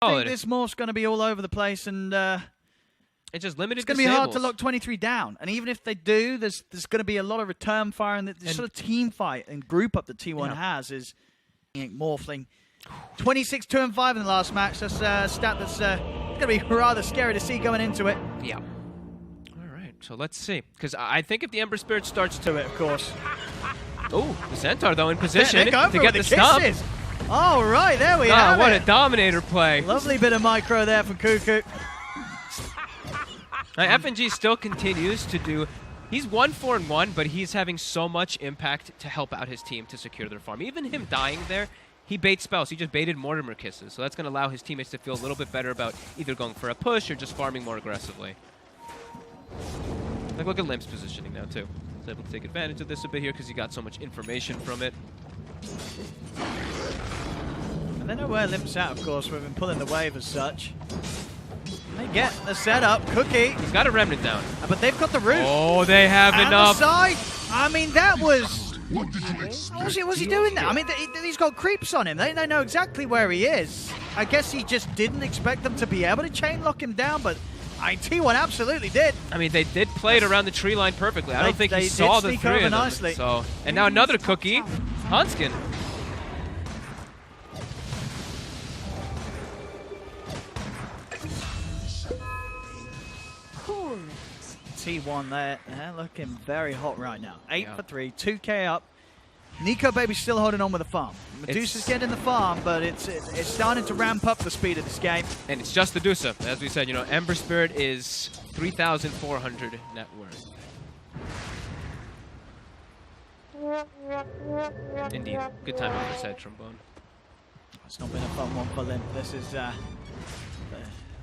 I think this morph's going to be all over the place, and it's just limited. It's going to be hard to lock 23 down. And even if they do, there's going to be a lot of return fire, and this sort of team fight and group up that T1 has is morphling. 26-2-5 in the last match. That's a stat that's going to be rather scary to see going into it. Yeah. All right, so let's see. Because I think if the Ember Spirit starts to it, of course. Oh, the Centaur, though, in position to get the stump. All right, there we have what it. A Dominator play. Lovely bit of micro there from Cuckoo. Now, FNG still continues to do... He's 1-4-1, but he's having so much impact to help out his team to secure their farm. Even him dying there, he baits spells. He just baited Mortimer Kisses, so that's going to allow his teammates to feel a little bit better about either going for a push or just farming more aggressively. Like, look at Limp's positioning now, too. He's able to take advantage of this a bit here because he got so much information from it. And they know where Limp's at, of course. We've been pulling the wave as such. They get the setup. Cookie. He's got a Remnant down. But they've got the root. Oh, they have enough. The side. I mean, that was... What's he doing there? I mean, he's got creeps on him. They know exactly where he is. I guess he just didn't expect them to be able to chain lock him down, but T1 absolutely did. I mean, they did play it around the tree line perfectly. I don't think he saw the three of them. Nicely. So, and now another Cookie. Hanskin. T1 there. They're looking very hot right now. 8 for 3, 2K up. Nico Baby's still holding on with the farm. Medusa's getting the farm, but it's starting to ramp up the speed of this game. And it's just the Medusa. As we said, you know, Ember Spirit is 3,400 net worth. Indeed. Good time on the side trombone. It's not been a fun one for Limp. This is... the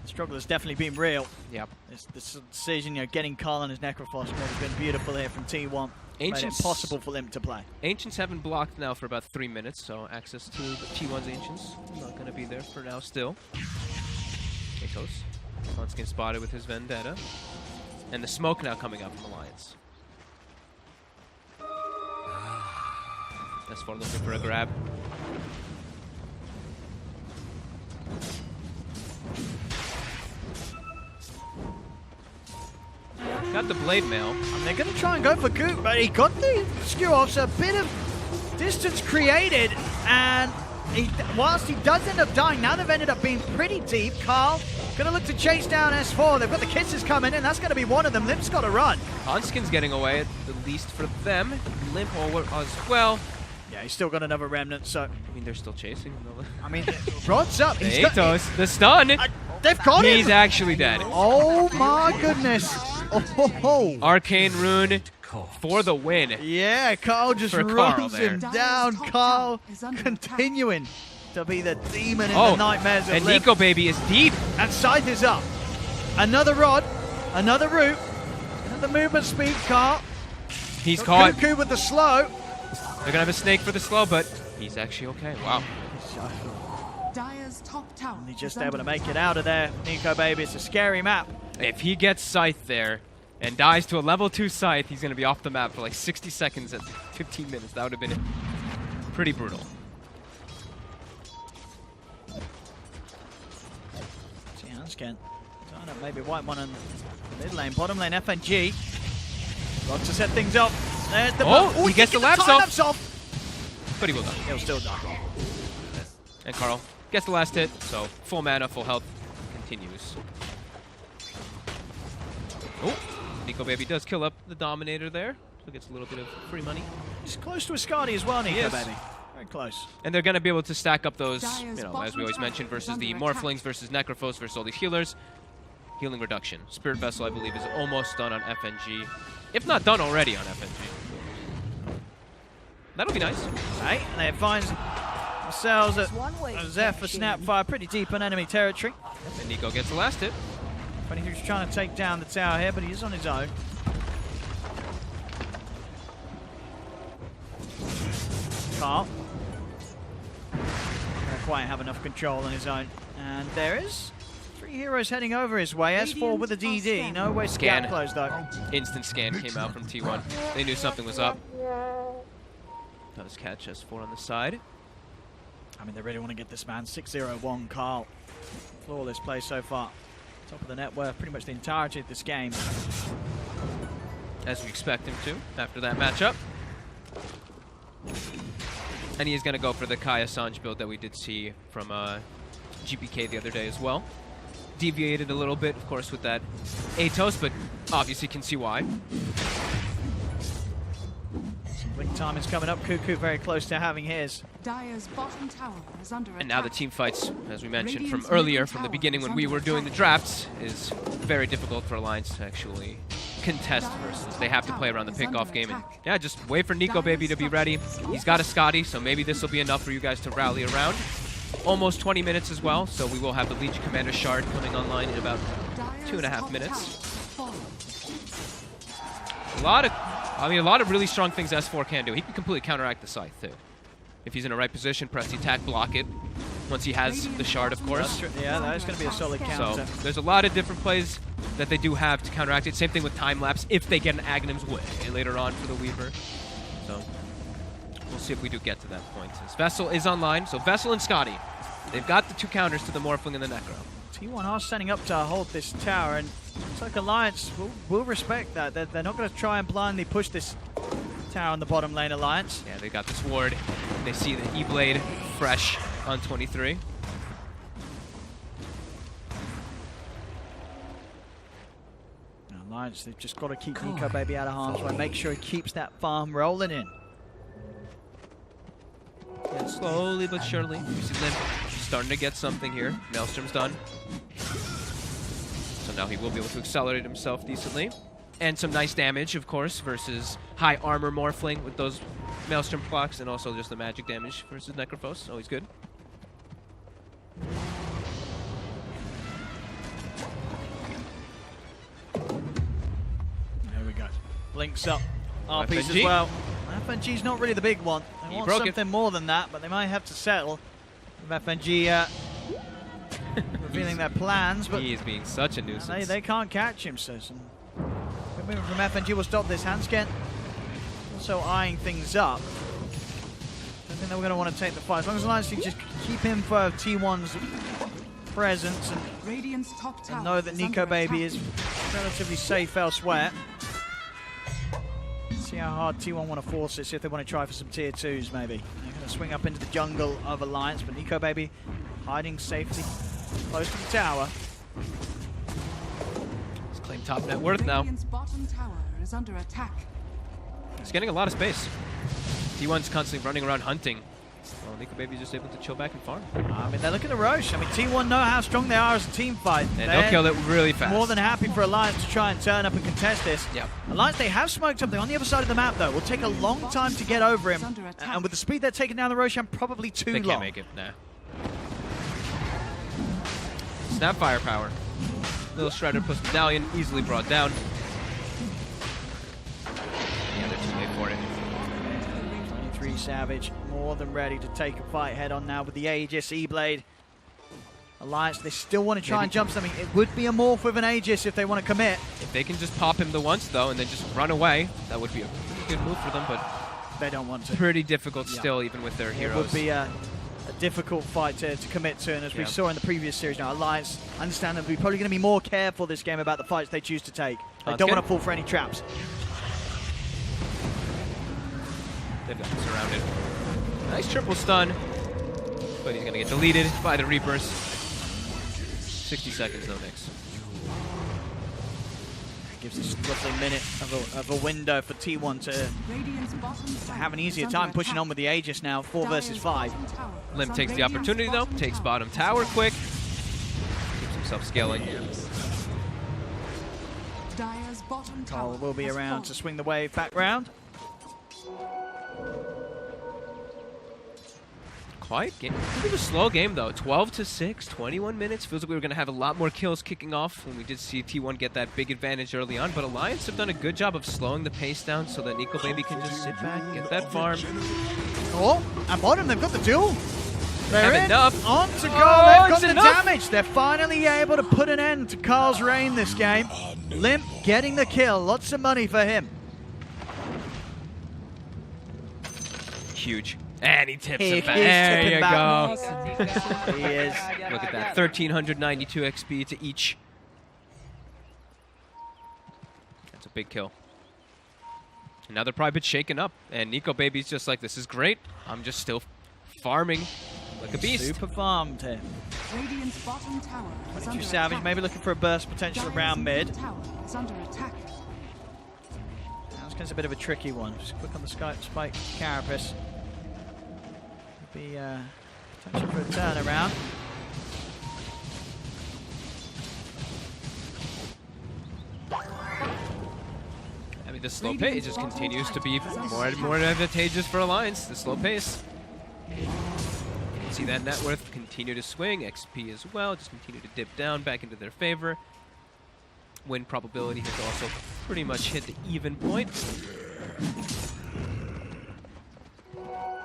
struggle has definitely been real. Yep. This decision, you know, getting Carl and his Necrophos has been beautiful here from T1. Ancients, impossible for them to play. Ancients have been blocked now for about 3 minutes, so access to the T1's Ancients not going to be there for now still. Keikos. Hanskin spotted with his Vendetta. And the smoke now coming up from Alliance. S4 looking for a grab. Got the Blade Mail. And they're going to try and go for Goop, but he got the skew off, so a bit of distance created. And whilst he does end up dying, now they've ended up being pretty deep. Carl going to look to chase down S4. They've got the kisses coming in. That's going to be one of them. Limp's got to run. Hanskin's getting away, at the least for them. Limp as well. Yeah, he's still got another remnant, so... I mean, they're still chasing. I mean, Rod's up. He's got the stun. They've got him. He's actually dead. Oh, my goodness. Oh. Arcane Rune for the win. Yeah, Carl just runs him down. Carl continuing to be the demon in the nightmares of and Limp. Nico Baby is deep. And Scythe is up. Another rod, another root, another movement speed, Carl. He's caught. Cuckoo with the slow. They're going to have a snake for the slow, but he's actually okay. Wow. Dire's top tower. He's just able to make it out of there. Nico Baby, it's a scary map. If he gets Scythe there and dies to a level 2 Scythe, he's going to be off the map for like 60 seconds at 15 minutes. That would have been pretty brutal. See, Hanskin. Maybe white one in mid lane. Bottom lane, FNG. Got to set things up. There's the he gets the lapse off. But he will die. He'll still die. And Carl gets the last hit, so full mana, full health continues. Oh, Nico Baby does kill up the Dominator there, so gets a little bit of free money. He's close to a Skadi as well, Nico Baby. Very close. And they're going to be able to stack up those, you know, as we always mention, versus the Morphlings, versus Necrophos, versus all these healers. Healing reduction. Spirit Vessel, I believe, is almost done on FNG. If not done already on FNG. That'll be nice. Right, and they find themselves at Zeph for Snapfire pretty deep in enemy territory. And Nico gets the last hit. 23's trying to take down the tower here, but he is on his own. Carl. Don't quite have enough control on his own. And there is 3 heroes heading over his way. S4 with a DD. No way to get close though. Instant scan came out from T1. They knew something was up. Does catch S4 on the side. I mean, they really want to get this man. 6-0-1, Carl. Flawless play so far. Top of the net worth pretty much the entirety of this game. As we expect him to after that matchup. And he is going to go for the Kai Assange build that we did see from GPK the other day as well. Deviated a little bit, of course, with that Atos, but obviously can see why. Blink time is coming up. Cuckoo very close to having his. Dire's bottom tower is under attack. And now the team fights, as we mentioned from earlier, from the beginning when we were doing the drafts, is very difficult for Alliance to actually contest versus. They have to play around the pickoff game. And yeah, just wait for Nico Baby to be ready. He's got a Scotty, so maybe this will be enough for you guys to rally around. Almost 20 minutes as well, so we will have the Legion Commander Shard coming online in about 2.5 minutes. A lot of really strong things S4 can do. He can completely counteract the Scythe too. If he's in the right position, press the attack, block it. Once he has the Shard, of course. Yeah, that is going to be a solid counter. So there's a lot of different plays that they do have to counteract it. Same thing with time lapse if they get an Aghanim's Way later on for the Weaver. So we'll see if we do get to that point. As Vessel is online, so Vessel and Scotty, they've got the 2 counters to the Morphling and the Necro. T1 are setting up to hold this tower, and it's like Alliance will respect that. They're not going to try and blindly push this tower in the bottom lane, Alliance. Yeah, they got this ward. They see the E-Blade fresh on 23. Alliance, they've just got to keep Nico Baby out of harm's way. Make sure he keeps that farm rolling in. And slowly but surely, you see Limp starting to get something here. Maelstrom's done. So now he will be able to accelerate himself decently. And some nice damage, of course, versus high armor Morphling with those Maelstrom clocks, and also just the magic damage versus Necrophos. Always good. There we go. Blinks up. RPs as well. FNG's not really the big one. They want something more than that, but they might have to settle. With FNG revealing their plans, but he is being such a nuisance. They can't catch him, so some good movement from FNG will stop this. Hansken also eyeing things up. I think they were going to want to take the fight. As long as Alliance can just keep him for T1's presence and know that Nico Baby is relatively safe elsewhere. See how hard T1 want to force it, see if they want to try for some tier 2s maybe. They're going to swing up into the jungle of Alliance, but Nico Baby hiding safely close to the tower. He's claimed top net worth now. Bottom tower is under attack. He's getting a lot of space. T1's constantly running around hunting. Well, Nico Baby's just able to chill back and farm. I mean, they're looking to Roche. I mean, T1 know how strong they are as a team fight. And they'll kill it really fast. More than happy for Alliance to try and turn up and contest this. Yep. Alliance, they have smoked something on the other side of the map, though. Will take a long time to get over him. And with the speed they're taking down the Roshan, probably too long. They can't make it, nah. Snap firepower. Little Shredder plus Medallion, easily brought down. The other teammate for it. 23 Savage, more than ready to take a fight head on now with the Aegis, E-Blade. Alliance, they still want to try and jump something. It would be a morph with an Aegis if they want to commit. If they can just pop him the once, though, and then just run away, that would be a pretty good move for them, but they don't want to. Pretty difficult still, even with their heroes. It would be a difficult fight to commit to, and as we saw in the previous series now, Alliance understand that we're probably going to be more careful this game about the fights they choose to take. They don't want to fall for any traps. They've got him surrounded. Nice triple stun, but he's going to get deleted by the Reapers. 60 seconds though, Nyx. Gives us roughly a minute of a window for T1 to have an easier time pushing on with the Aegis now, 4 versus 5. Limp takes the opportunity though, takes bottom tower quick, keeps himself scaling. Cole will be around to swing the wave back round. Quiet game. A bit of a slow game though. 12-6, 21 minutes. Feels like we were going to have a lot more kills kicking off when we did see T1 get that big advantage early on. But Alliance have done a good job of slowing the pace down so that Nico Baby can just sit back, get that farm. Oh, at bottom they've got the duel. They're in. Enough. On to go. They've got the damage. They're finally able to put an end to Carl's reign this game. Limp getting the kill. Lots of money for him. Huge. And he tips He it back. is There tipping you back. go. He is. Look at that. 1,392 XP to each. That's a big kill. And now they're probably a bit shaken up. And Nico Baby's just like, this is great. I'm just still farming like a beast. Super farmed here. Radiant's bottom tower is 22 under Savage, attack. maybe looking for a burst potential Dire's around mid. middle tower is under attack. That's a bit of a tricky one. Just quick on the spike Carapace. Be potential for a turnaround. I mean, the slow pace just continues to be more and more advantageous for Alliance. The slow pace. You can see that net worth continue to swing. XP as well. Just continue to dip down back into their favor. Win probability has also pretty much hit the even point.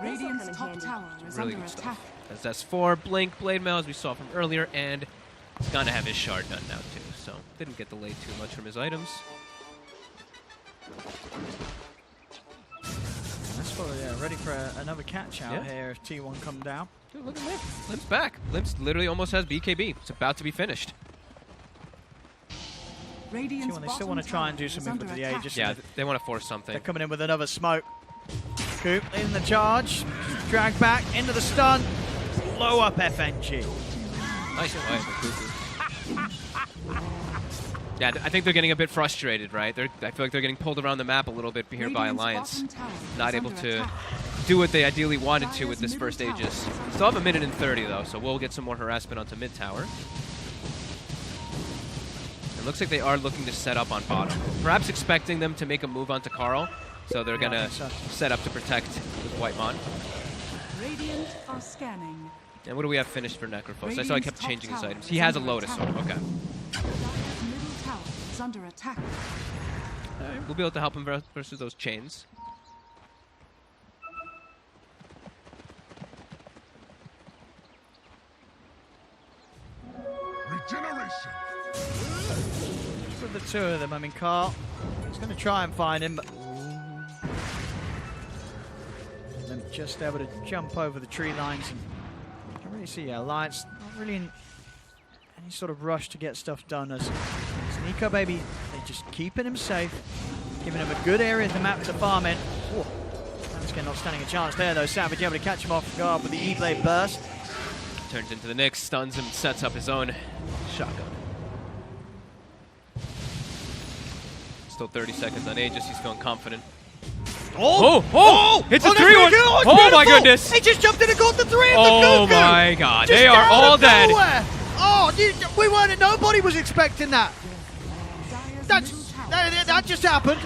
Radiant's top tower is Really under good attack. stuff. That's S4, Blink, Blade Mail as we saw from earlier, and he's gonna have his shard done now too, so didn't get delayed too much from his items. That's probably ready for another catch out here if T1 come down. Dude, look at Limp. Limp's back. Limp's literally almost has BKB. It's about to be finished. Radiant's T1, they still bottom want to try and do tower is something under with the attack. Aegis. Yeah, they want to force something. They're coming in with another smoke. Coop in the charge. Drag back into the stun. Blow up FNG. Nice play for Cuckoo. Yeah, I think they're getting a bit frustrated, right? I feel like they're getting pulled around the map a little bit here by Radiant's Alliance. bottom tower Not is able under to attack. do what they ideally wanted to with Dire's this first middle tower Aegis. is under Still have a minute and 30 though, so we'll get some more harassment onto mid tower. It looks like they are looking to set up on bottom. Perhaps expecting them to make a move onto Carl, so they're gonna set up to protect with Whitemon. Radiant are scanning. And what do we have finished for Necrophos? I saw he kept Radiant's top changing his tower items. is He has a under Lotus attack. Sword, okay. Dire's middle tower is under attack. Alright, we'll be able to help him versus those chains. Regeneration. With the two of them, I mean, Carl is going to try and find him, but them just able to jump over the tree lines. And you can really see Alliance not really in any sort of rush to get stuff done. As Nico Baby, they're just keeping him safe, giving him a good area of the map to farm in. Lanskin not standing a chance there, though. Savage able to catch him off guard with the E-Blade burst. Turns into the Nyx, stuns him, sets up his own shotgun. Still 30 seconds on Aegis, he's feeling confident. Oh! It's a 3-1! Oh my goodness! He just jumped in and caught the three of the Oh Cuckoo! my god, Just they are out all of dead! nowhere. Oh, we weren't, nobody was expecting that. Dire's middle tower That just happened.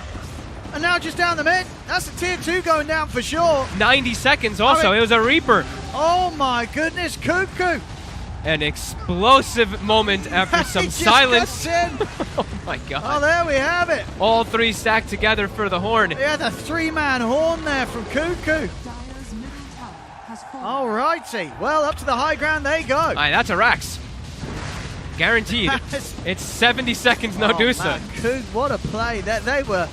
And now just down the mid. That's a tier 2 going down for sure. 90 seconds also, it was a Reaper. Oh my goodness, Cuckoo. An explosive moment after some He just silence. gets in. Oh my Oh, god. there we have it. All three stacked together for the horn. Yeah, the 3-man horn there from Cuckoo. Dire's middle tower has fallen. Alrighty. Well, up to the high ground they go. Alright, that's a Rax. Guaranteed. It's 70 seconds, no Oh, Dusa. man, Coog, what a play. They were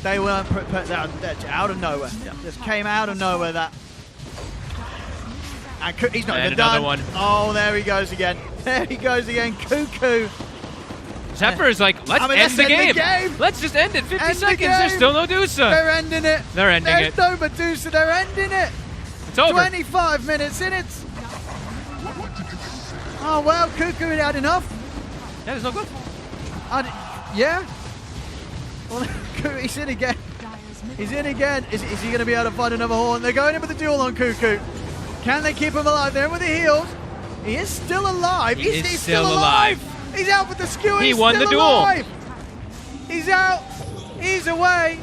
out of nowhere. Just came out of nowhere, that. And he's not And even done. another one. Oh, there he goes again. There he goes again. Cuckoo. Zephyr is like, let's end the game. Let's just end it. 50 End the seconds. game. There's still no Dusa. They're ending it. They're ending There's it. no Medusa. They're ending it. It's over. 25 minutes in it. Oh, well, Cuckoo had enough. Yeah, there's no good. Yeah. Well, he's in again. Dire's middle He's in again. Is he going to be able to find another horn? They're going in with the duel on Cuckoo. Can they keep him alive? They're in with the heals. He is still alive. He is He's still alive. He's out with the skewer. He He's won still the duel. alive. He's out. He's away.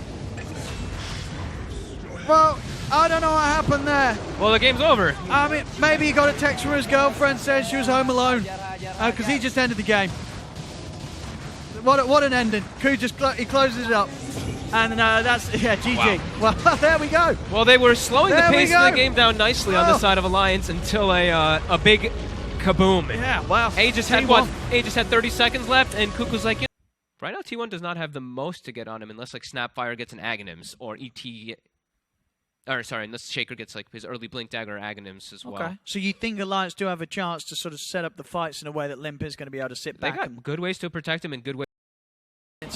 Well, I don't know what happened there. Well, the game's over. I mean, maybe he got a text from his girlfriend saying she was home alone. Because he just ended the game. What an ending. Koo just he closes it up. And that's, GG. Wow. Well, there we go. Well, they were slowing the There we pace of the go. game down nicely on the Oh. side of Alliance until a big kaboom. Yeah, wow. Aegis had T1. what? Aegis had 30 seconds left, and Cuckoo's like, right now T1 does not have the most to get on him unless like Snapfire gets an Aghanims or ET Or sorry, unless Shaker gets like his early Blink Dagger or Aghanims as well. Okay. So you think Alliance do have a chance to sort of set up the fights in a way that Limp is going to be able to sit They back? got good ways to protect him and good ways.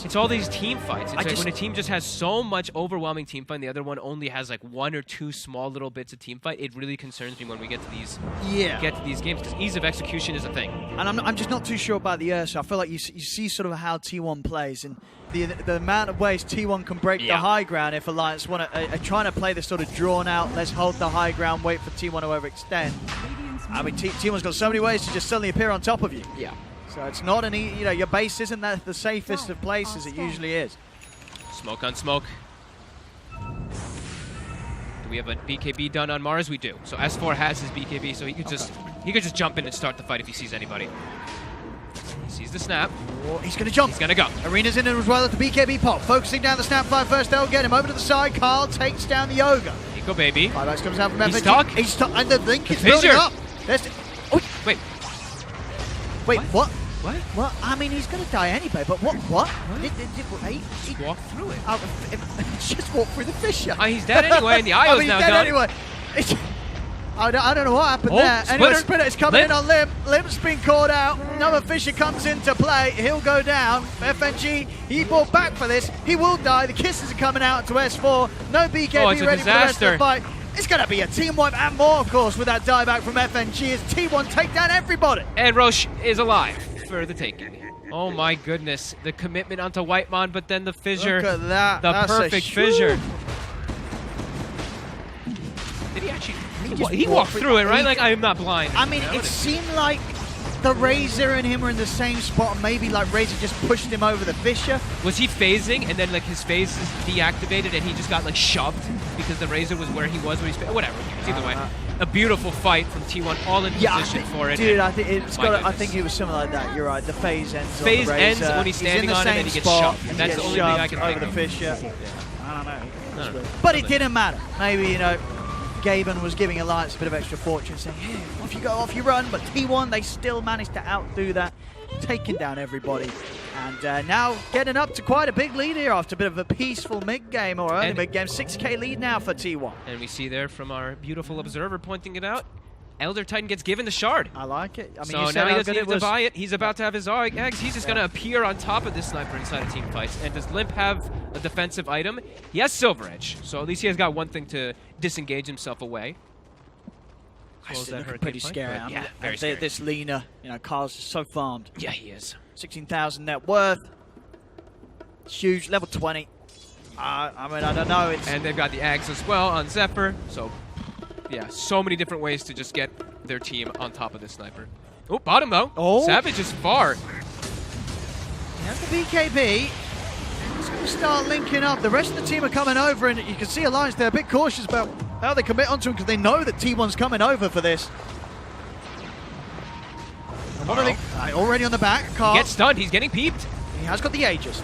It's all these team fights. It's like when a team just has so much overwhelming team fight and the other one only has like 1 or 2 small little bits of team fight, it really concerns me when we get to these games because ease of execution is a thing. And I'm just not too sure about the Ursa. I feel like you see sort of how T1 plays and the amount of ways T1 can break the high ground if Alliance want to are trying to play this sort of drawn out, let's hold the high ground, wait for T1 to overextend. I mean, T1's got so many ways to just suddenly appear on top of you. Yeah. So it's not an your base isn't that the safest of places. It usually is. Smoke on smoke. Do we have a BKB done on Mars? We do. So S4 has his BKB, so he could just jump in and start the fight if he sees anybody. He sees the snap. Oh, he's going to jump. He's going to go. Arena's in as well at the BKB pop. Focusing down the snap fire first. They'll get him over to the side. Carl takes down the Ogre. Nico baby. Five comes out from FNG. Stuck. He's stuck. And the link is building up. Wait. Wait, what? What? Well, I mean, he's going to die anyway, but what? He walked through it. Just walked through the fissure. He's dead anyway, and the IO's he's now dead done. anyway. I don't know what happened there. Anyway, Splitter is coming in on Limp. Limp's been caught out. Another Fissure comes into play. He'll go down. FNG, he fought back for this. He will die. The kisses are coming out to S4. No BKB ready for the rest of the fight. It's going to be a team wipe and more, of course, with that dieback from FNG as T1 take down everybody. And Roche is alive for the taking. Oh my goodness. The commitment onto Whitemon, but then the fissure. Look at that. The That's perfect fissure. Did he actually? He walked through it, right? Like, I'm not blind. I mean, it seemed like the Razor and him were in the same spot. And maybe like Razor just pushed him over the fissure. Was he phasing and then like his phase is deactivated and he just got like shoved because the Razor was where he was when he whatever. Either way, a beautiful fight from T1, all in position for it. Dude, I think it's got. I think it was something like that. You're right. The phase ends. Phase on the Razor. ends when he's standing on him and he gets spot, shoved. That's the only thing I can think over of. the fissure. I don't know. But it didn't matter. Maybe Gaben was giving Alliance a bit of extra fortune, saying, hey, off you go, off you run. But T1, they still managed to outdo that, taking down everybody. And now getting up to quite a big lead here after a bit of a peaceful mid-game or early mid-game. 6K lead now for T1. And we see there from our beautiful observer pointing it out, Elder Titan gets given the shard. I like it. I mean, so now he doesn't need to buy it. He's about to have his eggs. He's just going to appear on top of this sniper inside of team fights. And does Limp have a defensive item? He has Silver Edge, so at least he has got one thing to disengage himself away. It's pretty scary. Yeah, very scary. This Lena, Carl's so farmed. Yeah, he is. 16,000 net worth. Huge, level 20. I mean, I don't know. And they've got the Ags as well on Zephyr, so yeah, so many different ways to just get their team on top of this sniper. Oh, bottom though. Oh. Savage is far. There's the BKB. It's going to start linking up. The rest of the team are coming over, and you can see Alliance, they're a bit cautious about how they commit onto him because they know that T1's coming over for this. Already on the back. Carl. He gets stunned. He's getting peeped. He has got the Aegis.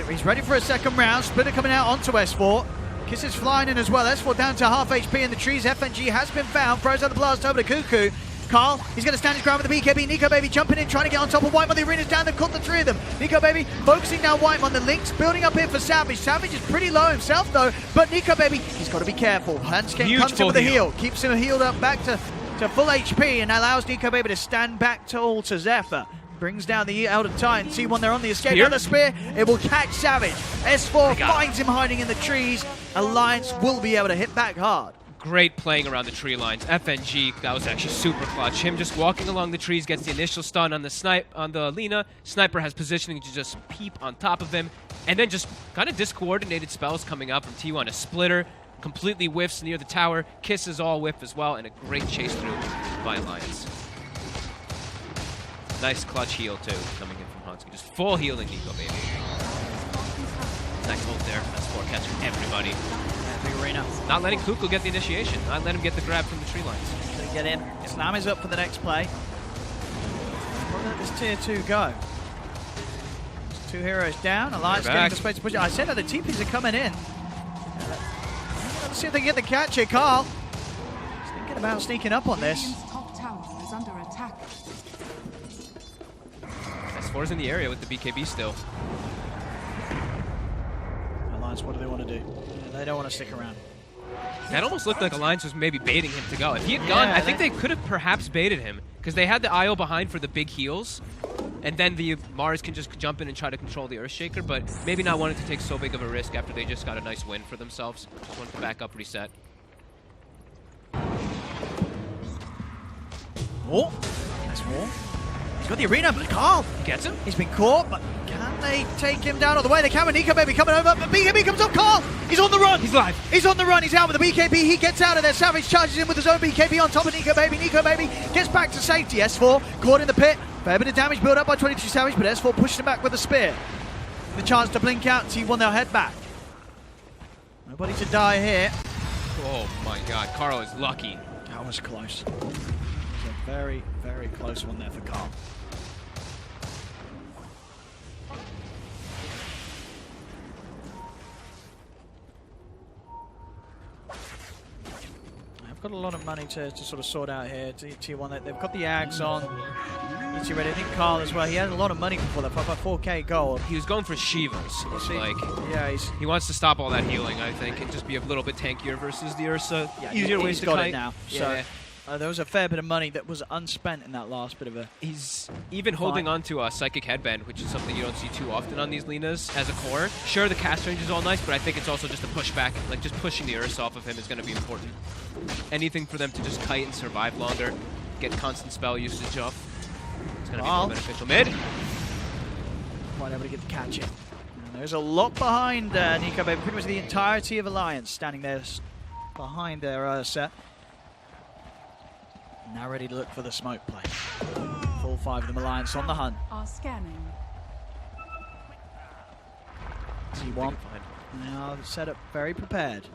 He's ready for a second round. Splitter coming out onto S4. Kisses flying in as well. S4 down to half HP in the trees. FNG has been found. Throws out the blast over to Cuckoo. Carl, he's going to stand his ground with the BKB. Nico Baby jumping in, trying to get on top of Whitemon. The arena's down. They've caught the three of them. Nico Baby focusing down Whitemon. The links building up here for Savage. Savage is pretty low himself, though. But Nico Baby, he's got to be careful. Handscape comes in with a heal. Keeps him healed up back to full HP and allows Nico Baby to stand back tall to Zephyr. Brings down the Elder Titan. T1, they're on the escape. Another spear. It will catch Savage. S4 finds him hiding in the trees. Alliance will be able to hit back hard. Great playing around the tree lines. FNG, that was actually super clutch. Him just walking along the trees gets the initial stun on the Lena. Sniper has positioning to just peep on top of him. And then just kind of discoordinated spells coming out from T1. A splitter completely whiffs near the tower. Kisses all whiff as well. And a great chase through by Alliance. Nice clutch heal too, coming in from Hansky. Just full healing Nico Baby. Nice ult there. That's for catching everybody. Big arena. Not letting Kuku get the initiation. Not letting him get the grab from the tree lines. Gonna get in. Slam is up for the next play. Where did this tier 2 go? There's 2 heroes down. Alliance getting the space to push it. I said that the TPs are coming in. Let's see if they can get the catch here. Carl thinking about sneaking up on this. Top tower is under attack. S4's in the area with the BKB still. Alliance, what do they want to do? They don't want to stick around. That almost looked like Alliance was maybe baiting him to go. If he had gone, I think they could have perhaps baited him, because they had the IO behind for the big heals, and then the Mars can just jump in and try to control the Earthshaker, but maybe not wanting to take so big of a risk after they just got a nice win for themselves. Just wanted to back up, reset. Oh, that's more. He's got the arena, but Carl Gets him. He's been caught, but can they take him down all the way? They can with Nico Baby coming over, but BKB comes up. Carl, he's on the run. He's live. He's on the run. He's out with the BKB. He gets out of there. Savage charges in with his own BKB on top of Nico Baby. Nico Baby gets back to safety. S4 caught in the pit. Fair bit of damage built up by 22 Savage, but S4 pushed him back with a spear. The chance to blink out. T1, they'll head back. Nobody to die here. Oh my god, Carl is lucky. That was close. It was a very, very close one there for Carl. Got a lot of money to sort of sort out here. T1, they've got the Ags on. ET ready. I think Carl as well. He had a lot of money before that, 4K gold. He was going for Shivas. Yeah, he wants to stop all that healing, I think, and just be a little bit tankier versus the Ursa. Yeah, easier ways he's to got kite. it now. Yeah. So there was a fair bit of money that was unspent in that last bit of a. He's even holding on to a Psychic Headband, which is something you don't see too often on these Linas as a core. Sure, the cast range is all nice, but I think it's also just a pushback. Like, just pushing the Ursa off of him is going to be important. Anything for them to just kite and survive longer, get constant spell usage up. It's going to be more beneficial. Mid. Quite able to get the catch in. And there's a lot behind Nico Baby. Pretty much the entirety of Alliance standing there behind their Ursa. Now ready to look for the smoke play. Full 5 of them Alliance on the hunt. Are scanning. T1 now set up very prepared.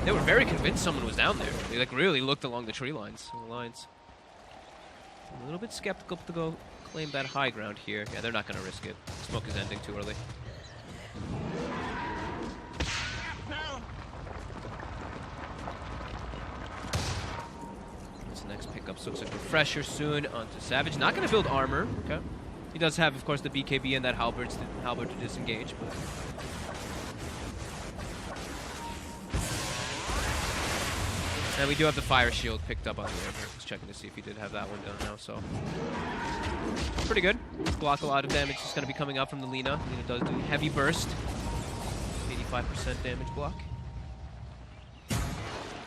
They were very convinced someone was down there. They like really looked along the tree lines. Alliance a little bit skeptical to go claim that high ground here. Yeah, they're not going to risk it. Smoke is ending too early. This next pickup looks like Refresher soon onto Savage. Not going to build armor. Okay. He does have, of course, the BKB and that halberd to disengage, but. And we do have the fire shield picked up on the air. Just checking to see if he did have that one down now, so. Pretty good. Block a lot of damage is going to be coming out from the Lina. Lina does do heavy burst. 85% damage block.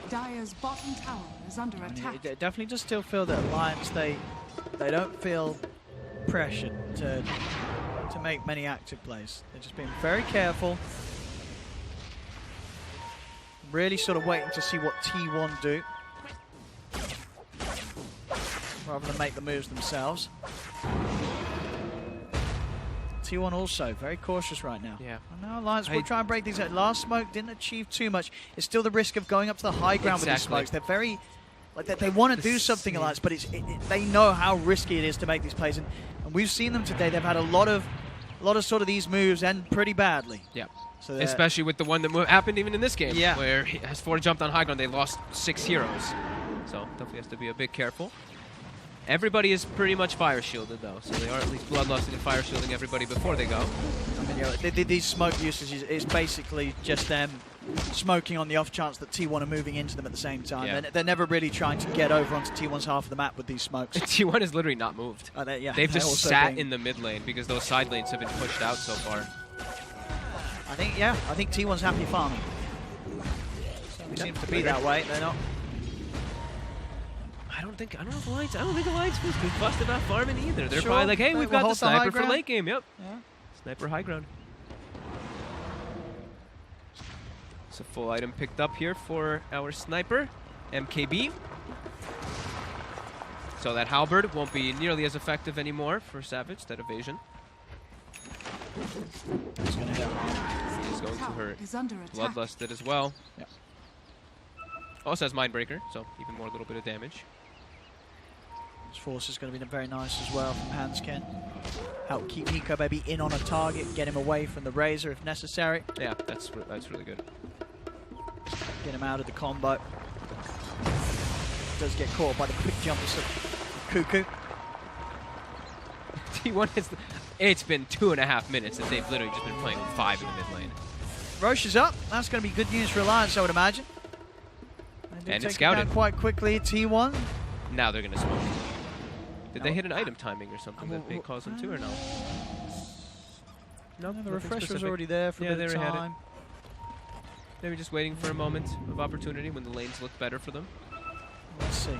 Dire's bottom tower is under attack. It definitely just still feel that Alliance, they don't feel pressured to make many active plays. They're just being very careful. Really sort of waiting to see what T1 do, rather than make the moves themselves. T1 also very cautious right now. Yeah. I know Alliance will try and break these out. Last smoke didn't achieve too much. It's still the risk of going up to the high ground with these smokes. They're very, like they want to do something, Alliance, but they know how risky it is to make these plays, and we've seen them today. They've had a lot of sort of these moves end pretty badly. Yeah. So especially with the one that happened even in this game, where as 4 jumped on high ground, they lost 6 heroes. So definitely has to be a bit careful. Everybody is pretty much fire shielded though, so they are at least bloodlusting and fire shielding everybody before they go. I mean, these smoke usages is basically just them smoking on the off chance that T1 are moving into them at the same time. Yeah. They're never really trying to get over onto T1's half of the map with these smokes. T1 is literally not moved. They've just sat in the mid lane because those side lanes have been pushed out so far. I think T1's happy farming. Certainly seems to be that way. They're not. I don't think Alliance feels too fussed about farming either. They're probably like, hey, we've got the sniper for late game. Yep. Yeah. Sniper high ground. It's a full item picked up here for our sniper, MKB. So that halberd won't be nearly as effective anymore for Savage, that evasion. He's going to hit. He is going to hurt. Bloodlusted as well. Yeah. Also has Mindbreaker, so even more, a little bit of damage. This force is going to be very nice as well from Hanskin. Help keep Nico Baby in on a target, get him away from the Razor if necessary. Yeah, that's really good. Get him out of the combo. Does get caught by the quick jumpers of Cuckoo. T1 has... It's been 2.5 minutes that they've literally just been playing with 5 in the mid lane. Roche is up. That's going to be good news for Alliance, I would imagine. And it's It scouted. down quite quickly. T1. Now they're going to smoke. Did they hit an item timing or something that may cause them to, or no? No, The nothing refresher was specific. already there for a bit they of already had it. time. Maybe just waiting for a moment of opportunity when the lanes look better for them. Let's see.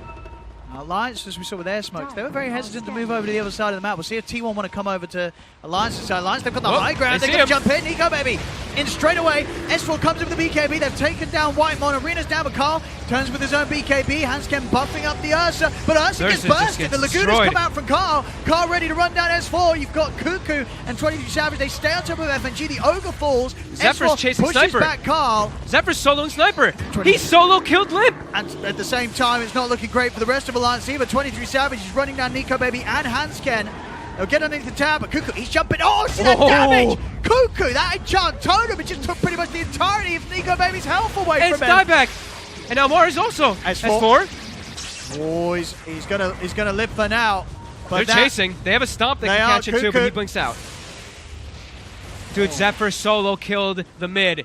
Alliance, as we saw with their smokes, they were very hesitant to move over to the other side of the map. We'll see if T1 want to come over to Alliance's side. Alliance, they've got the high ground. They're going to jump in. Nico, baby, in straight away. S4 comes in with the BKB. They've taken down Whitemon. Arena's down, but Carl turns with his own BKB. Hansken buffing up the Ursa, but Ursa gets bursted. The Lagunas come out from Carl. Carl ready to run down S4. You've got Cuckoo and 23 Savage. They stay on top of FNG. The Ogre falls. Zephyr's S4 chasing pushes Sniper. back Carl. Zephyr's soloing Sniper. He solo killed Lib. And at the same time, it's not looking great for the rest of Alliance either. 23 Savage is running down Nico, baby, and Hansken. They'll get underneath the tower, but Cuckoo, he's jumping. Oh, see that damage! Cuckoo, that enchant totem, it just took pretty much the entirety of Nico, baby's health away And from it's him. dieback. And Almar is also S4. Oh, he's gonna live for now. But They're chasing. They have a stomp they can catch it too, but he blinks out. Dude, Zephyr solo killed the mid.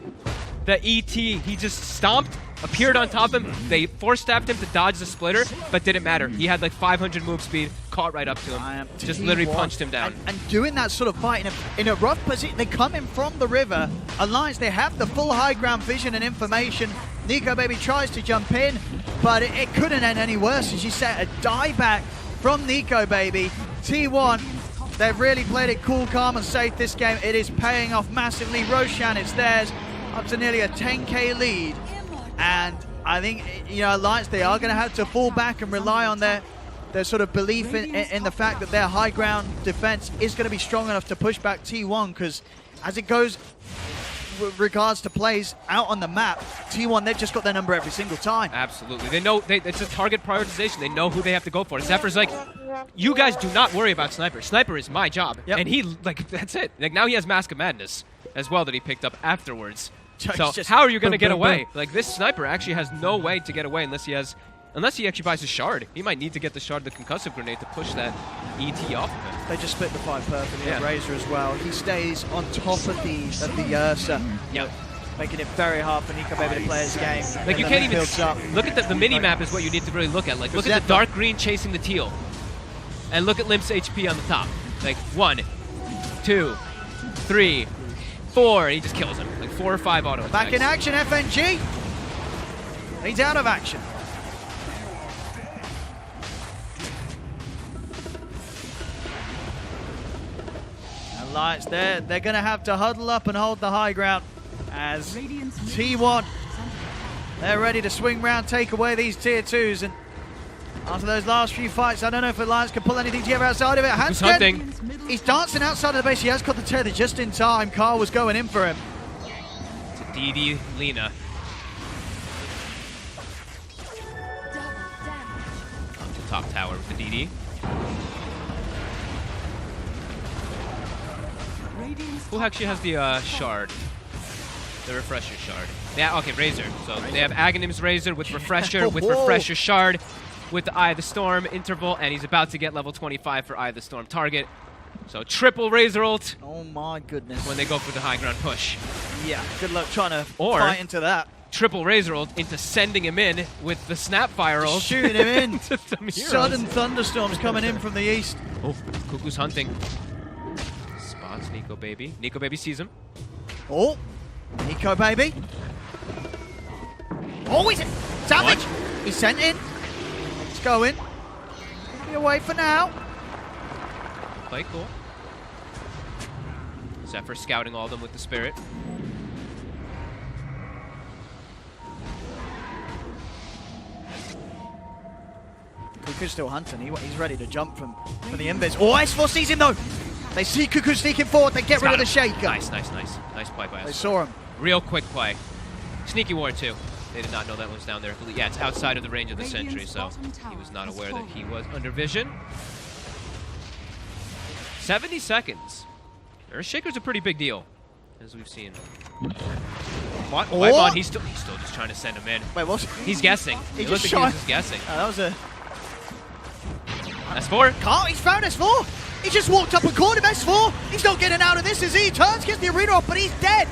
The ET, he just stomped, appeared on top of him. They force-staffed him to dodge the splitter, but didn't matter. He had like 500 move speed, caught right up to him. Just literally punched him down. And doing that sort of fight in a rough position, they come in from the river. Alliance, they have the full high ground vision and information. Nico, baby, tries to jump in, but it couldn't end any worse. As you said, a die back from Nico, baby. T1, they've really played it cool, calm, and safe this game. It is paying off massively. Roshan, it's theirs. Up to nearly a 10k lead, and I think, you know, Alliance, they are going to have to fall back and rely on their sort of belief in the fact that their high ground defense is going to be strong enough to push back T1, because as it goes with regards to plays out on the map, T1, they've just got their number every single time. Absolutely. They know it's a target prioritization. They know who they have to go for. Zephyr's like, you guys do not worry about Sniper. Sniper is my job. Yep. And he, like, that's it. Like, now he has Mask of Madness as well that he picked up afterwards. So how are you going to get away? Like, this Sniper actually has no way to get away unless he actually buys a shard. He might need to get the shard, the concussive grenade, to push that ET off of him. They just split the fight perfectly. Yeah. Razor as well. He stays on top of the Ursa. Yep. Making it very hard for Nico, baby, to play his game. Like, you can't even look at the mini map is what you need to really look at. Like, look at the dark green chasing the teal, and look at Limp's HP on the top. Like 1, 2, 3, 4. He just kills him. Like 4 or 5 auto attacks. Back in action, FNG. He's out of action. Alliance, they're going to have to huddle up and hold the high ground as T1, they're ready to swing round, take away these tier 2s, and after those last few fights, I don't know if Alliance can pull anything together outside of it. Hansken, he's dancing outside of the base. He has got the tether just in time. Carl was going in for him. It's a DD Lina. Up to top tower with the DD. Who actually has the shard? The refresher shard. Yeah, okay, Razor. So they have Aghanim's Razor with refresher, with refresher shard, with the Eye of the Storm interval, and he's about to get level 25 for Eye of the Storm target. So triple Razor ult. Oh my goodness. When they go for the high ground push. Yeah, good luck trying to fight into that. Triple Razor ult into sending him in with the Snapfire ult. Shooting him in. Sudden thunderstorms coming in from the east. Oh, Cuckoo's hunting. Spots Nico baby. Nico baby sees him. Oh, Nico baby. Oh, he's Savage. He's sent in. Let's go in. Be away for now. Play cool. Zephyr scouting all of them with the Spirit. Cuckoo's still hunting. He's ready to jump from the invis. Oh, S4 sees him though. They see Cuckoo sneaking forward. They get rid of the shaker. Nice play by us. They saw him. Real quick play. Sneaky ward too. They did not know that was down there. Yeah, it's outside of the range of the sentry, so he was not aware that he was under vision. 70 seconds. Earth Shaker's a pretty big deal, as we've seen. Whitemon, he's still just trying to send him in. Wait, what? He's guessing. He was just guessing. That was a... S4. Carl, he's found S4. He just walked up and caught him, S4. He's not getting out of this, is he? He turns, gets the arena off, but he's dead.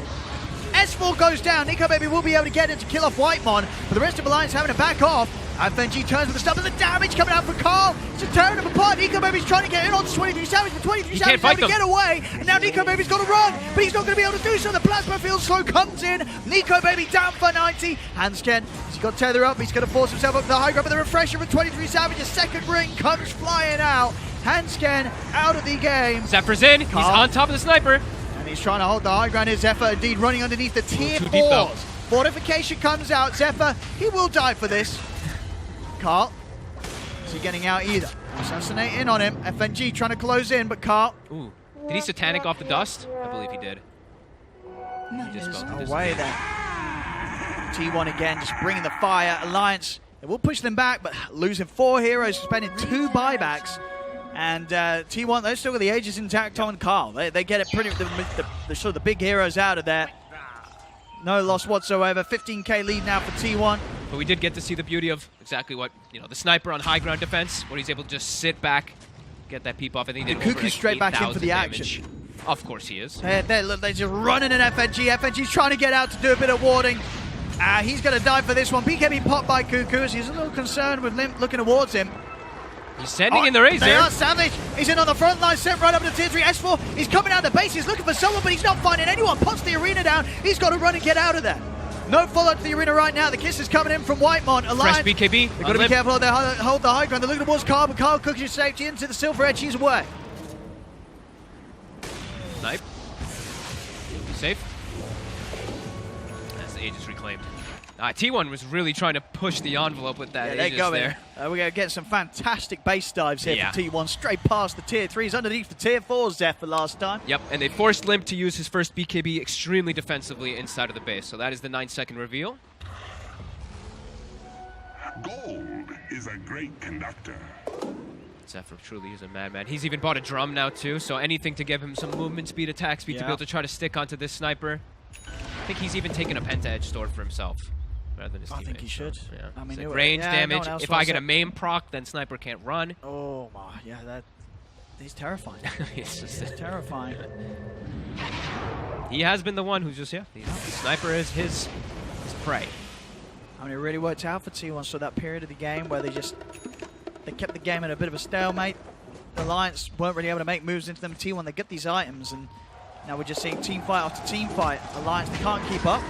S4 goes down. Nico Baby will be able to get in to kill off Whitemon, but the rest of Alliance having to back off. FNG turns with the stun, and the damage coming out from Carl. It's just tearing him apart. Nico Baby's trying to get in onto 23 Savage, but 23 Savage is able to get away. And now Nico Baby's got to run, but he's not going to be able to do so. The plasma field slow comes in. Nico Baby down for 90. Hansken, he's got tether up. He's going to force himself up to the high ground, but the refresher from 23 Savage, a second ring comes flying out. Hansken out of the game. Zephyr's in. He's on top of the sniper. And he's trying to hold the high ground here. Zephyr indeed running underneath the tier 4. Fortification comes out. Zephyr, he will die for this. Carl, is he getting out either? Assassinating on him. FNG trying to close in, but Carl. Ooh. Did he satanic off the dust? I believe he did. He just felt away there. T1 again, just bringing the fire. Alliance, they will push them back, but losing 4 heroes, spending 2 buybacks. And T1, they've still got the ages intact on Carl. They get it pretty, the sort of the big heroes out of there. No loss whatsoever. 15k lead now for T1. But we did get to see the beauty of exactly what, the sniper on high ground defense, when he's able to just sit back, get that peep off. I think he did Cuckoo straight back in for the action. Of course he is. They're just running in FNG. FNG's trying to get out to do a bit of warding. He's going to die for this one. BKB popped by Cuckoo as he's a little concerned with Limp looking towards him. He's sending in the Razor. They are Savage. He's in on the front line, sent right up to tier 3. S4, he's coming out of the base. He's looking for someone, but he's not finding anyone. Puts the arena down. He's got to run and get out of there. No follow to the arena right now. The kiss is coming in from Whitemon. Fresh BKB. They've got to be careful. They hold the high ground. They're looking towards Carl, but Carl cooks his safety into the silver edge. He's away. Snipe. Be safe. As the Aegis reclaimed. T1 was really trying to push the envelope with that Aegis there. We're going to get some fantastic base dives here for T1. Straight past the tier 3s, underneath the tier 4s there for last time. Yep, and they forced Limp to use his first BKB extremely defensively inside of the base. So that is the 9-second reveal. Gold is a great conductor. Zephyr truly is a madman. He's even bought a drum now too, so anything to give him some movement speed, attack speed to be able to try to stick onto this sniper. I think he's even taken a Penta Edge sword for himself. Rather than his teammates. I think he should. So, yeah. I mean, like range damage. No if I get a main proc, then sniper can't run. Oh my, yeah, he's terrifying. He's terrifying. He has been the one who's just the sniper is his prey. I mean, it really worked out for T1. So that period of the game where they kept the game in a bit of a stalemate. The Alliance weren't really able to make moves into them. T1, they get these items, and now we're just seeing team fight after team fight. Alliance, they can't keep up.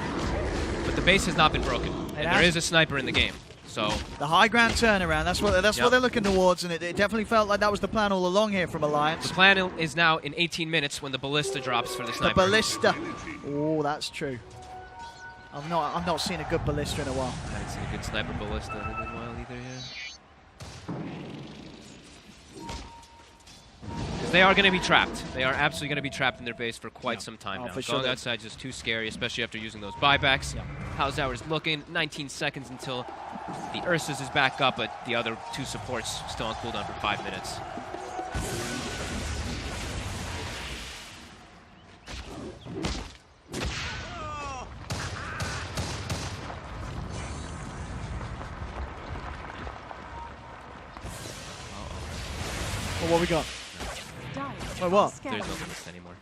But the base has not been broken, and there is a sniper in the game. So the high ground turnaround, that's what they're looking towards, and it definitely felt like that was the plan all along here from Alliance. The plan is now in 18 minutes when the ballista drops for the sniper. The ballista. Oh, that's true. I've not seen a good ballista in a while. I haven't seen a good sniper ballista in a while either, They are going to be trapped. They are absolutely going to be trapped in their base for quite some time now. Going outside is just too scary, especially after using those buybacks. How's ours looking? 19 seconds until the Ursus is back up, but the other 2 supports still on cooldown for 5 minutes. Well, what we got? Wait, what? There's no limits anymore.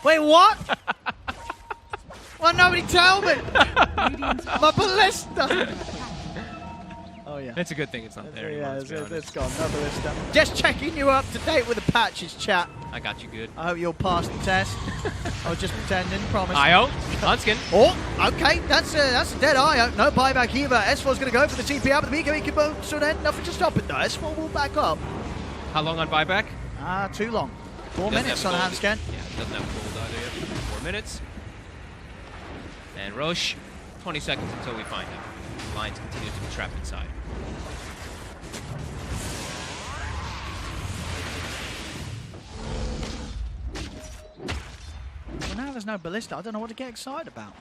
Wait, what? Why nobody tell me? My ballista! Oh, yeah. It's a good thing it's not there anymore. Yeah, it's gone. No ballista. Just checking you up to date with the patches, chat. I got you good. I hope you'll pass the test. I was just pretending, promise. IO, Hansken. Oh, okay. That's a dead IO. No buyback either. S4's going to go for the TP out, but the BKB can sort of nothing to stop it, though. S4 will back up. How long on buyback? Too long. 4 minutes on Hansken. Yeah, doesn't have gold either yet. 4 minutes. And Roche, 20 seconds until we find him. Lions continue to be trapped inside. Well, now there's no ballista. I don't know what to get excited about.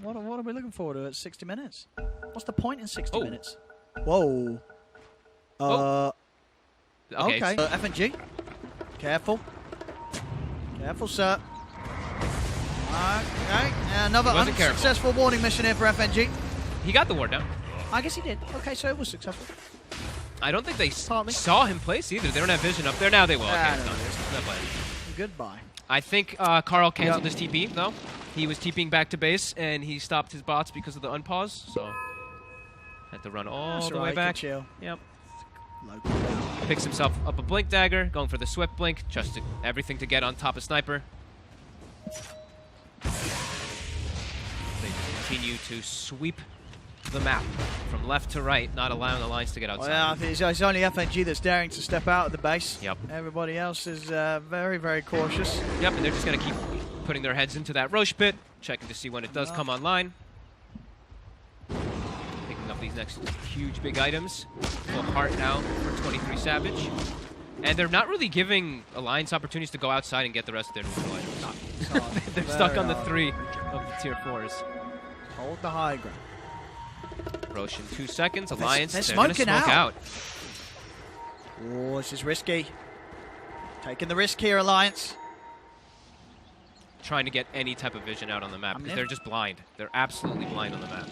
What are we looking forward to at 60 minutes? What's the point in 60 minutes? Whoa. Okay. FNG. Careful. Careful, sir. Okay. Another unsuccessful warning mission here for FNG. He got the ward down. I guess he did. Okay, so it was successful. I don't think they Partly. saw him place either. They don't have vision up there. Now they will. Okay, Ah, it's no, done. no, No play. Goodbye. I think Carl canceled Yep. his TP, though. He was TPing back to base, and he stopped his bots because of the unpause, so had to run all That's the all way right, back. good chill. Yep. Local down. Picks himself up a Blink Dagger, going for the Swift Blink, just everything to get on top of Sniper. They just continue to sweep the map from left to right, not allowing the lines to get outside. Well, I think it's only FNG that's daring to step out of the base. Yep. Everybody else is very, very cautious. Yep, and they're just going to keep putting their heads into that Roche pit, checking to see when it does come online. Picking up these next huge big items. Full heart now for 23 Savage. And they're not really giving Alliance opportunities to go outside and get the rest of their neutral items. They're stuck on the 3 of the tier 4s. Hold the high ground. Roche in 2 seconds. Alliance, they're they're going to smoking smoke out. Oh, this is risky. Taking the risk here, Alliance. Trying to get any type of vision out on the map because they're just blind. They're absolutely blind on the map.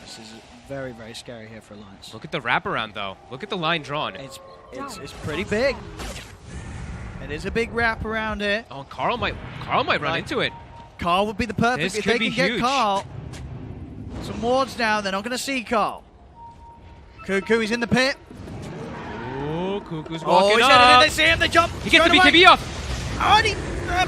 This is very, very scary here for Alliance. Look at the wraparound, though. Look at the line drawn. It's pretty big. It is a big wrap around here. Oh, Carl might run into it. Carl would be the perfect. This If could they be can get huge. Carl. Some wards down. They're not going to see Carl. Cuckoo is in the pit. Oh, Cuckoo's Oh, walking he's up. headed in. They see him. They jump. He gets the straight away. BKB off.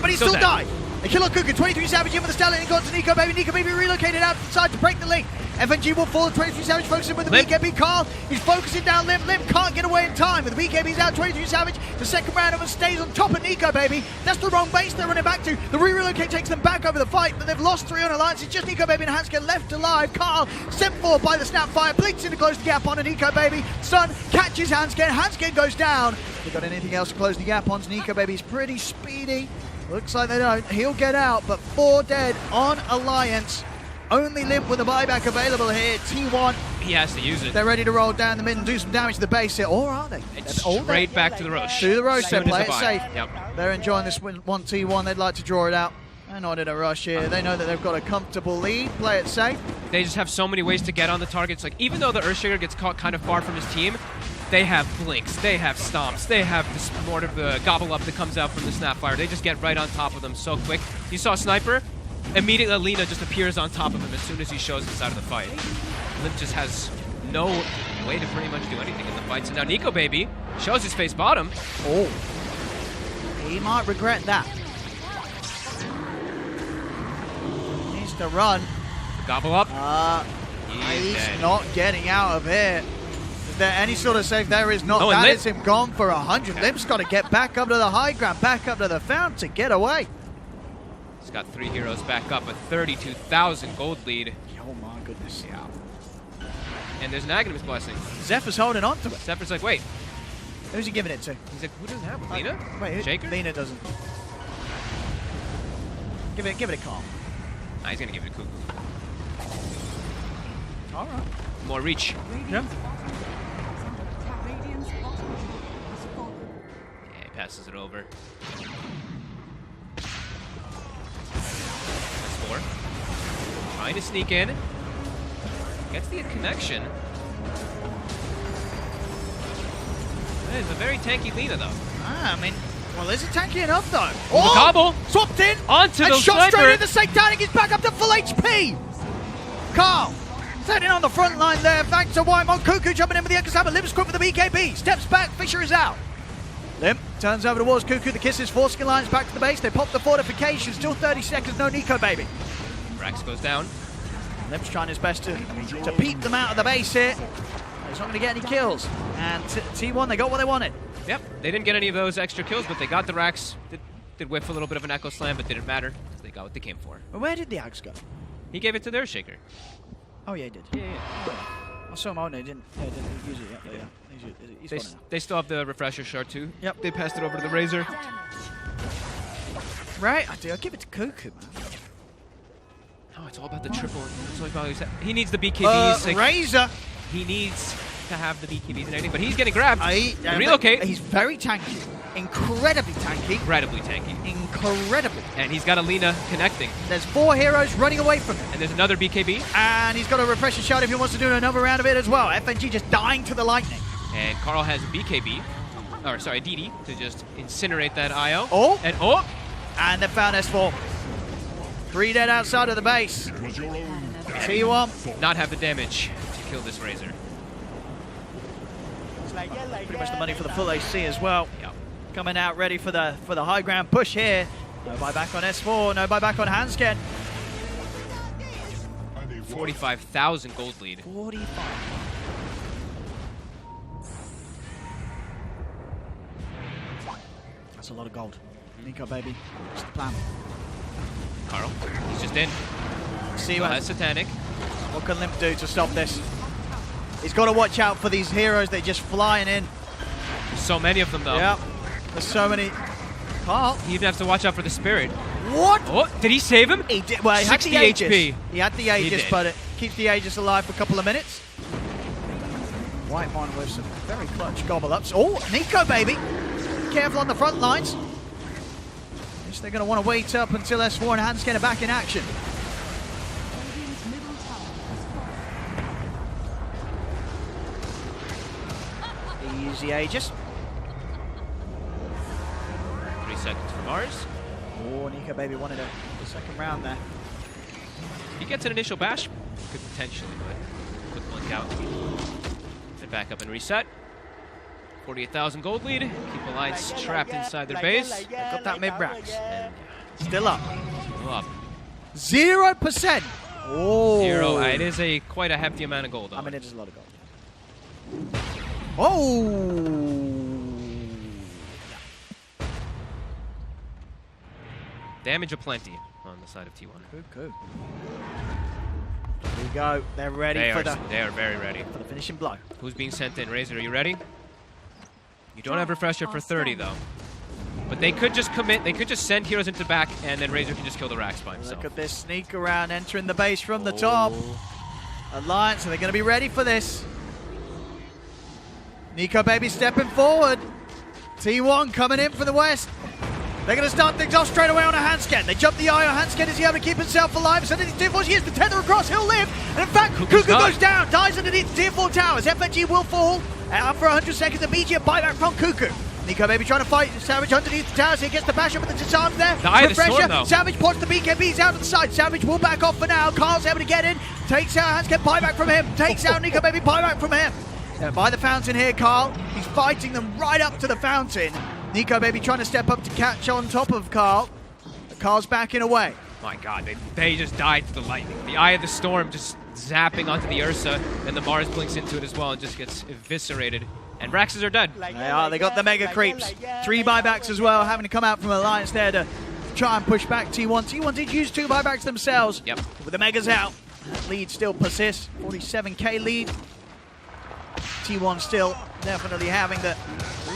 But he Still still dead. died. They kill on Cuckoo. 23 Savage in with the Stallion. Got to Nico Baby. Nico Baby relocated out to the side to break the link. FNG will fall. 23 Savage focusing with the Limp. BKB. Carl is focusing down Limp. Limp can't get away in time. With the BKB's out, 23 Savage. The second round of stays on top of Nico Baby. That's the wrong base they're running back to. The re-relocate takes them back over the fight, but they've lost 3 on Alliance. It's just Nico Baby and Hansker left alive. Carl sent forward by the Snapfire. Blinks in to close the gap on a Nico Baby. Sun catches Hansker. Hansker goes down. They got anything else to close the gap on? Nico Baby's pretty speedy. Looks like they don't. He'll get out, but 4 dead on Alliance. Only Limp with a buyback available here. T1, He has to use it. they're ready to roll down the mid and do some damage to the base here. Or are they? It's Oh, they're- straight back to the Roche. to the Roche, Soon they play as it a buy. safe. Yep. They're enjoying this 1T1. They'd like to draw it out. They're not in a rush here. They know that they've got a comfortable lead. Play it safe. They just have so many ways to get on the targets. Like, even though the Earthshaker gets caught kind of far from his team, they have blinks, they have stomps, they have this more of the gobble up that comes out from the Snapfire. They just get right on top of them so quick. You saw Sniper, immediately Alina just appears on top of him as soon as he shows inside of the fight. Limp just has no way to pretty much do anything in the fight. So now Nico Baby shows his face bottom. Oh. He might regret that. Needs to run. Gobble up. He's dead. not getting out of here. Is there any sort of save? There is not. Oh, and That Limp- is him gone for 100. Limp's got to get back up to the high ground, back up to the fountain to get away. He's got 3 heroes back up, a 32,000 gold lead. Oh my goodness. Yeah. And there's an Aghanim Blessing. Zephyr's holding on to it. Zephyr's like, wait. Who's he giving it to? He's like, who doesn't have it? Lina? Wait, who? Shaker? Lina doesn't. Give it a call. Nah, he's gonna give it to Cuckoo. All right. More reach. Yeah. Radiant's bottom tower has fallen. Yeah, he passes it over. That's 4. Trying to sneak in. Gets the connection. That is a very tanky Lina, though. I mean, well, is it tanky enough, though? Oh, the gobble! Swapped in! Onto and the shot sniper. straight in the Satanic. He's back up to full HP! Carl, setting on the front line there, thanks to Wymon. Cuckoo jumping in with the Echo Stabber. Limp's quick with the BKB. Steps back, Fisher is out. Limp turns over towards Cuckoo. The kisses, forcing Alliance back to the base. They pop the fortification. Still 30 seconds, no Nico Baby. Rax goes down. Limp's trying his best to peep them out of the base here. He's not going to get any kills. And T1, they got what they wanted. Yep, they didn't get any of those extra kills, but they got the Rax. Did whiff a little bit of an Echo Slam, but didn't matter, because they got what they came for. But where did the Ags go? He gave it to their Shaker. Oh, yeah, he did. Yeah. I saw him on it. Didn't use it yet. But yeah, he's They, got it now. they still have the Refresher shard, too. Yep. They passed it over to the Razor. Right, I do. I'll give it to Cuckoo, man. Oh, it's all about the triple. It's all about he needs the BKBs. like, Razor. he needs to have the BKBs and everything, but he's getting grabbed. I Relocate. He's very tanky. Incredibly tanky. Incredibly tanky. Incredibly. And he's got Alina connecting. There's 4 heroes running away from him. And there's another BKB. And he's got a refresher shot if he wants to do another round of it as well. FNG just dying to the lightning. And Carl has BKB, or sorry, DD, to just incinerate that IO. Oh! And they found S4. 3 dead outside of the base. It was your own T1. not have the damage to kill this Razor. Pretty much the money for the full AC as well. Yep. Coming out ready for the high ground push here. No buyback on S4, no buyback on Hansken. 45,000 gold lead. 45. That's a lot of gold. Nico, baby. What's the plan? Carl, he's just in. See So what, that's Satanic. what can Limp do to stop this? He's got to watch out for these heroes. They're just flying in. So many of them, though. Yep. There's so many. Carl. He even has to watch out for the Spirit. What? Oh, did he save him? He did. Well, he had 60 the Aegis. HP. He had the Aegis, did. but it keeps the Aegis alive for a couple of minutes. Whitemon with some very clutch gobble-ups. Oh, Nico, baby. Careful on the front lines. Guess they're going to want to wait up until S4 and Hansken are back in action. Radiant's middle tower is Easy Aegis. 3 seconds for Mars. Oh, Nico, baby wanted a second round there. He gets an initial bash. Could potentially, but quick blink out. Then back up and reset. 48,000 gold lead. Keep Alliance trapped inside their base. They've got that mid-Brax. Still up. Still up. 0%. Oh. 0. It is quite a hefty amount of gold. I mean, it is a lot of gold. Oh. Damage aplenty on the side of T1. Good. Here we go. They're ready They for are very ready. the finishing blow. Who's being sent in? Razor, are you ready? You don't have Refresher for 30, though. But they could just commit. They could just send heroes into the back, and then Razor can just kill the Rax by himself. Look at this sneak around, entering the base from the top. Alliance, are they going to be ready for this? Nico, baby, stepping forward. T1 coming in from the west. They're going to start things off straight away on a Hansken. They jump the eye on Hansken. Is he able to keep himself alive? So underneath tier 4, he is the tether across. He'll live. And in fact, Cuckoo goes down. Dies underneath tier 4 towers. FNG will fall. After 100 seconds, immediate buyback from Cuckoo. Nico, baby, trying to fight Savage underneath the towers. He gets the bash up with the disarm there. The Eye of the Storm, though. Savage pots the BKBs out of the side. Savage will back off for now. Carl's able to get in. Takes out Hansken. Buyback from him. Takes out Nico, baby. Buyback from him. By the fountain here, Carl. He's fighting them right up to the fountain. Nico, baby, trying to step up to catch on top of Carl. Carl's backing away. My God, they just died to the lightning. The Eye of the Storm just zapping onto the Ursa, and the Mars blinks into it as well and just gets eviscerated. And Raxes are dead. They are. They got the mega creeps. 3 buybacks as well, having to come out from Alliance there to try and push back T1. T1 did use 2 buybacks themselves. Yep. With the megas out, lead still persists. 47k lead. T1 still definitely having the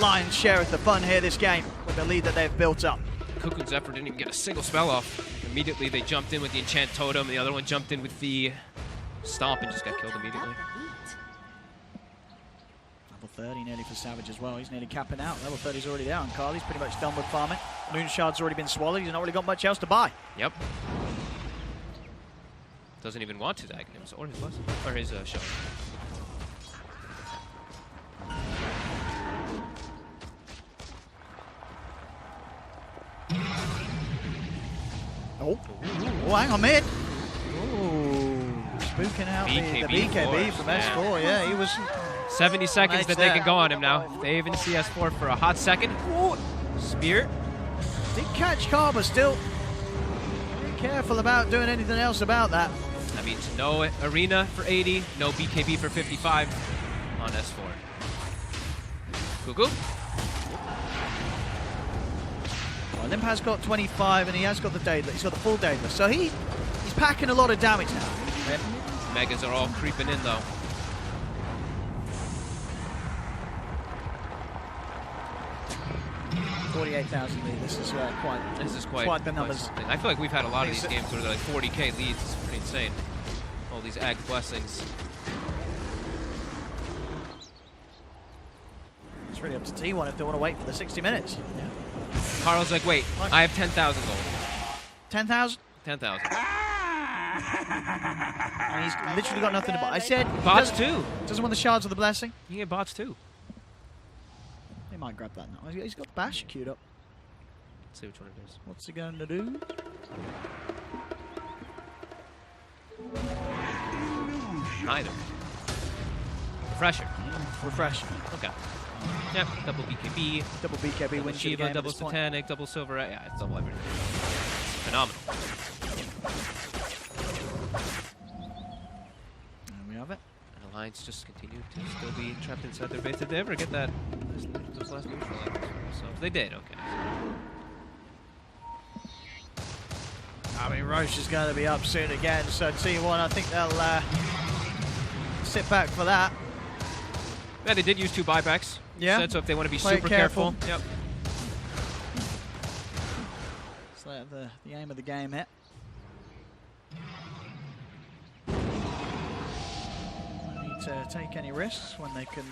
lion's share of the fun here this game with the lead that they've built up. Cuckoo and Zephyr didn't even get a single spell off. Immediately they jumped in with the Enchant Totem, the other one jumped in with the Stomp and just got killed immediately. Level 30 nearly for Savage as well. He's nearly capping out. Level 30's already down. Carly's pretty much done with farming. Moon Shard's already been swallowed. He's not really got much else to buy. Yep. Doesn't even want his Aghanims or his blessing or his shell. Oh, hang on, mid. Oh, spooking out the BKB from S4. Yeah, he was 70 seconds Nice that they there. can go on him now. They even see S4 for a hot second. Ooh, Spear. did catch Carl, but still be careful about doing anything else about that. That means no Arena for 80, no BKB for 55 on S4. Cuckoo. Well, Limp has got 25 and he has got the Daedalus. He's got the full Daedalus. So he's packing a lot of damage now. Megas are all creeping in though. $48,000 lead. This is quite the numbers. Something. I feel like we've had a lot of these games where they're like 40k leads. It's pretty insane. All these Ag blessings. It's really up to T1 if they want to wait for the 60 minutes. Yeah. Carl's like, wait, I have 10,000 gold. 10,000? 10,000. And he's literally got nothing to buy. I said Bots too. doesn't want the shards of the blessing. You get bots too. might grab that now. He's got the bash queued up. Let's see which one it is. What's he going to do? Neither. Refresher. Refresh. Okay. Yep, double BKB. Double BKB Double wins the Shiva, game at double this point. Satanic, double Silver. Yeah, it's double everything. Phenomenal. There we have it. And Alliance just continue to still be trapped inside their base. Did they ever get that those last neutral items for themselves? They did, okay. I mean, Roche is going to be up soon again, so T1, I think they'll sit back for that. Yeah, they did use 2 buybacks. Yeah. So if they want to be Play it super careful. Yep. So the aim of the game here. Don't need to take any risks when they can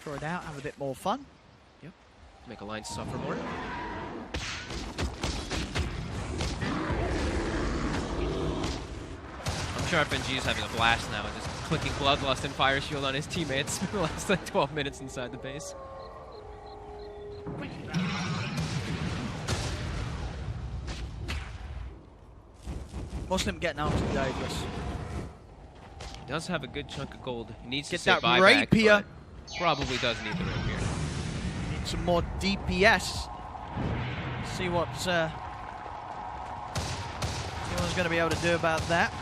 throw it out, have a bit more fun. Yep. Make Alliance suffer more. I'm sure FNG is having a blast now and just clicking Bloodlust and Fire Shield on his teammates for the last like 12 minutes inside the base. Muslim getting out to Davis. He does have a good chunk of gold. He needs Get to sit that buyback, rapier. but probably does need the rapier. Need some more DPS. See what anyone's going to be able to do about that.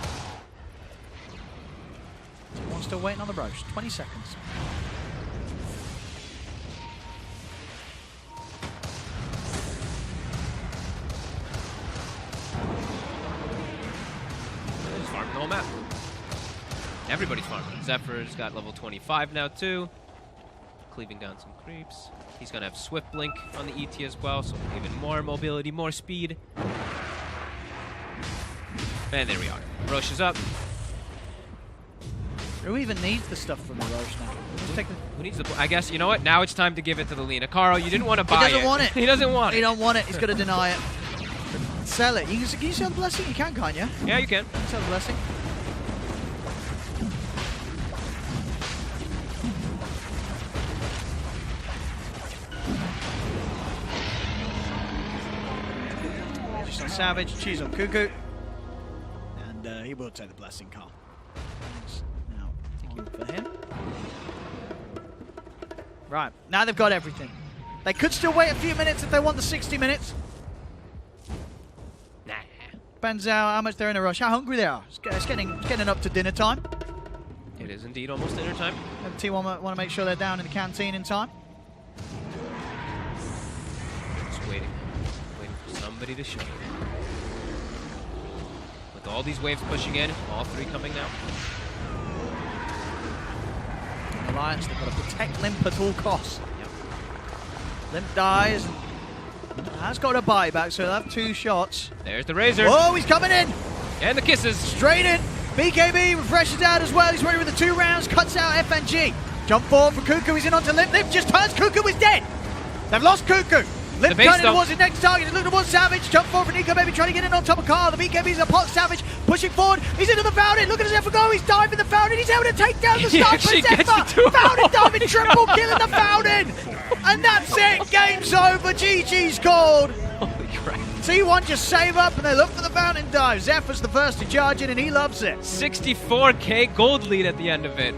T1 still waiting on the Roche. 20 seconds. Just farming the whole map. Everybody's farming. Zephyr's got level 25 now too. Cleaving down some creeps. He's going to have Swift Blink on the ET as well, so even more mobility, more speed. And there we are. Roche is up. Who even needs the stuff from the Roche now? Just take the Who needs the... I guess, you know what? Now it's time to give it to the Lina. Carl, you didn't want to buy it. He doesn't want it. He doesn't want He it. don't want it. He's going to deny it. Sell it. Can you sell the blessing? You can't you? Yeah, you can. Sell the blessing. Just on Savage, cheese on Cuckoo. And he will take the blessing, Carl. Now, for him. Right, now they've got everything. They could still wait a few minutes if they want the 60 minutes. Nah. Depends how much they're in a rush, how hungry they are. It's getting up to dinner time. It is indeed almost dinner time. And T1 want to make sure they're down in the canteen in time. Just waiting for somebody to show. With all these waves pushing in, all 3 coming now. Alliance, they've got to protect Limp at all costs. Yep. Limp dies. Has got a buyback, so he'll have 2 shots. There's the Razor. Oh, he's coming in! And the kisses. Straight in. BKB refreshes out as well. He's ready with the 2 rounds. Cuts out FNG. Jump forward for Cuckoo. He's in onto Limp. Limp just turns. Cuckoo is dead. They've lost Cuckoo. Limp turning towards his next target. He's looking towards Savage. Jump forward for Nico Baby trying to get in on top of Carl. The BKB's a pot. Savage pushing forward. He's into the fountain. Look at Zephyr go. He's diving the fountain. He's able to take down the sniper. Zephyr. Fountain diving triple kill in the fountain. And that's it. Game's over. GG's called. Holy crap. T1 just save up and they look for the fountain dive. Zephyr's the first to charge in and he loves it. 64k gold lead at the end of it.